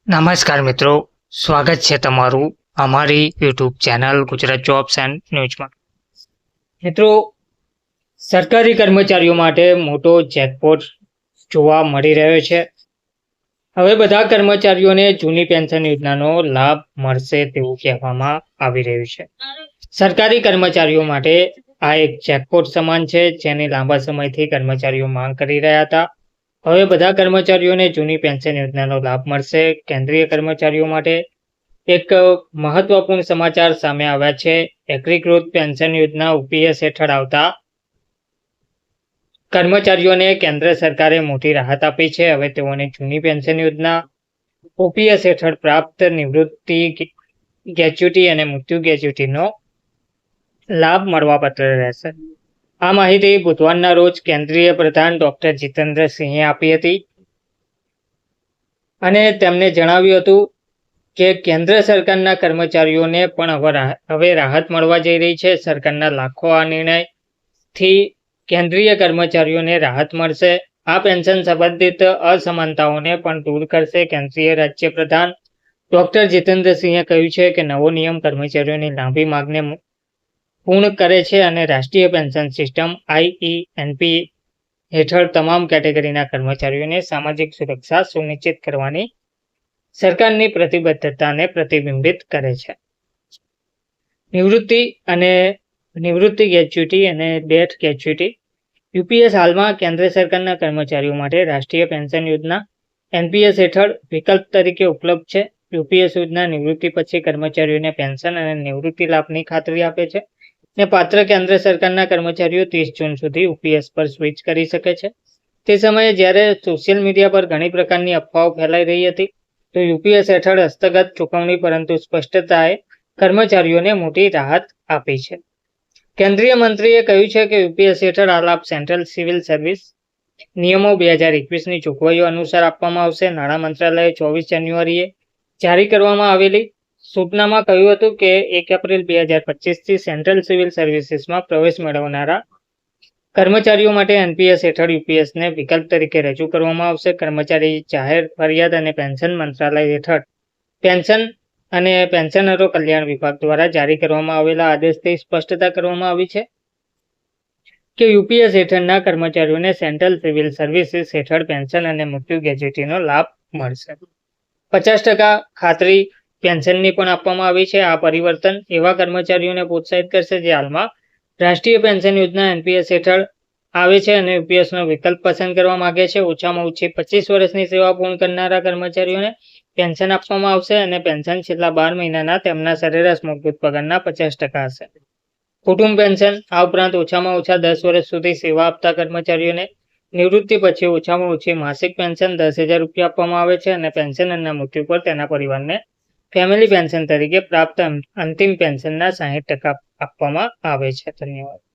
નમસ્કાર મિત્રો, સ્વાગત છે તમારું અમારી YouTube channel Gujarat jobs and ન્યૂઝમાં. મિત્રો, સરકારી કર્મચારીઓ માટે મોટો જેકપોટ જોવા મળી રહ્યો છે. હવે બધા કર્મચારીઓને જૂની પેન્શન યોજનાનો લાભ મળશે તેવું કહેવામાં આવી રહ્યું છે. સરકારી કર્મચારીઓ માટે આ એક જેકપોટ સમાન છે, જેની લાંબા સમયથી કર્મચારીઓ માંગ કરી રહ્યા હતા. હવે બધા કર્મચારીઓને જૂની પેન્શન યોજનાનો લાભ મળશે. કેન્દ્રીય કર્મચારીઓ માટે એક મહત્વપૂર્ણ સમાચાર સામે આવ્યા છે. એકીકૃત પેન્શન યોજના OPS હેઠળ આવતા કર્મચારીઓને કેન્દ્ર સરકારે મોટી રાહત આપી છે. હવે તેઓને જૂની પેન્શન યોજના OPS હેઠળ પ્રાપ્ત નિવૃત્તિ ગ્રેચ્યુટી અને મૃત્યુ ગ્રેચ્યુટીનો લાભ મળવાપાત્ર રહેશે. આ માહિતી બુધવારના રોજ કેન્દ્રીય પ્રધાન ડોક્ટર જીતેન્દ્ર સિંહે આપી હતી અને તેમને જણાવ્યું હતું કે કેન્દ્ર સરકારના કર્મચારીઓને પણ હવે રાહત મળવા જઈ રહી છે. સરકારના લાખો આ નિર્ણયથી કેન્દ્રીય કર્મચારીઓને રાહત મળશે. આ પેન્શન સંબંધિત અસમાનતાઓને પણ દૂર કરશે. કેન્દ્રીય રાજ્ય પ્રધાન ડોક્ટર જીતેન્દ્ર સિંહે કહ્યું છે કે નવો નિયમ કર્મચારીઓની લાંબી માંગને પૂર્ણ કરે છે અને રાષ્ટ્રીય પેન્શન સિસ્ટમ IENP હેઠળ તમામ કેટેગરીના કર્મચારીઓને સામાજિક સુરક્ષા સુનિશ્ચિત કરવાની સરકારની પ્રતિબદ્ધતાને પ્રતિબિંબિત કરે છે. નિવૃત્તિ ગ્રેચ્યુટી અને ડેથ ગ્રેચ્યુટી UPS હાલમાં કેન્દ્ર સરકારના કર્મચારીઓ માટે રાષ્ટ્રીય પેન્શન યોજના NPS હેઠળ વિકલ્પ તરીકે ઉપલબ્ધ છે. UPS યોજના નિવૃત્તિ પછી કર્મચારીઓને પેન્શન અને નિવૃત્તિ લાભની ખાતરી આપે છે ને પાત્ર કેન્દ્ર સરકારના કર્મચારીઓ 30 જૂન સુધી UPS પર સ્વિચ કરી શકે છે. તે સમયે જ્યારે સોશિયલ મીડિયા પર ઘણી પ્રકારની અફવાઓ ફેલાઈ રહી હતી, તો UPS હેઠળ હસ્તગત ચૂકવણી પરંતુ સ્પષ્ટતાએ કર્મચારીઓને મોટી રાહત આપી છે. કેન્દ્રીય મંત્રીએ કહ્યું છે કે UPS હેઠળ આ લાભ સેન્ટ્રલ સિવિલ સર્વિસ નિયમો 2021ની જોગવાઈઓ અનુસાર આપવામાં આવશે. નાણાં મંત્રાલયે 24 જાન્યુઆરીએ જારી કરવામાં આવેલી સૂચનામાં કહ્યું હતું કે 1 એપ્રિલ 2025થી સેન્ટ્રલ સિવિલ સર્વિસીસમાં પ્રવેશ મેળવનારા કર્મચારીઓ માટે NPS હેઠળ UPSને વિકલ્પ તરીકે રજૂ કરવામાં આવશે. કર્મચારી જાહેર ફરિયાદ અને પેન્શન મંત્રાલય હેઠળ પેન્શન અને પેન્શનરો કલ્યાણ વિભાગ દ્વારા જારી કરવામાં આવેલા આદેશથી સ્પષ્ટતા કરવામાં આવી છે કે UPS હેઠળના કર્મચારીઓને સેન્ટ્રલ સિવિલ સર્વિસીસ હેઠળ પેન્શન અને મૃત્યુ ગ્રેચ્યુટીનો લાભ મળશે. 50% ખાતરી પેન્શનની પણ આપવામાં આવી છે. આ પરિવર્તન એવા કર્મચારીઓને પ્રોત્સાહિત કરશે જે હાલમાં રાષ્ટ્રીય પેન્શન યોજના NPS હેઠળ આવે છે અને UPSનો વિકલ્પ પસંદ કરવા માંગે છે. ઓછામાં ઓછી 25 વર્ષની સેવા પૂર્ણ કરનારા કર્મચારીઓને પેન્શન આપવામાં આવશે અને પેન્શન છેલ્લા 12 મહિનાના તેમના સરેરાશ મૂળભૂત પગારના 50% હશે. કુટુંબ પેન્શન આ ઉપરાંત ઓછામાં ઓછા 10 વર્ષ સુધી સેવા આપતા કર્મચારીઓને નિવૃત્તિ પછી ઓછામાં ઓછી માસિક પેન્શન 10,000 રૂપિયા આપવામાં આવે છે અને પેન્શનરના મૃત્યુ પર તેના પરિવારને ફેમિલી પેન્શન તરીકે પ્રાપ્ત અંતિમ પેન્શનના 60% આપવામાં આવે છે. ધન્યવાદ.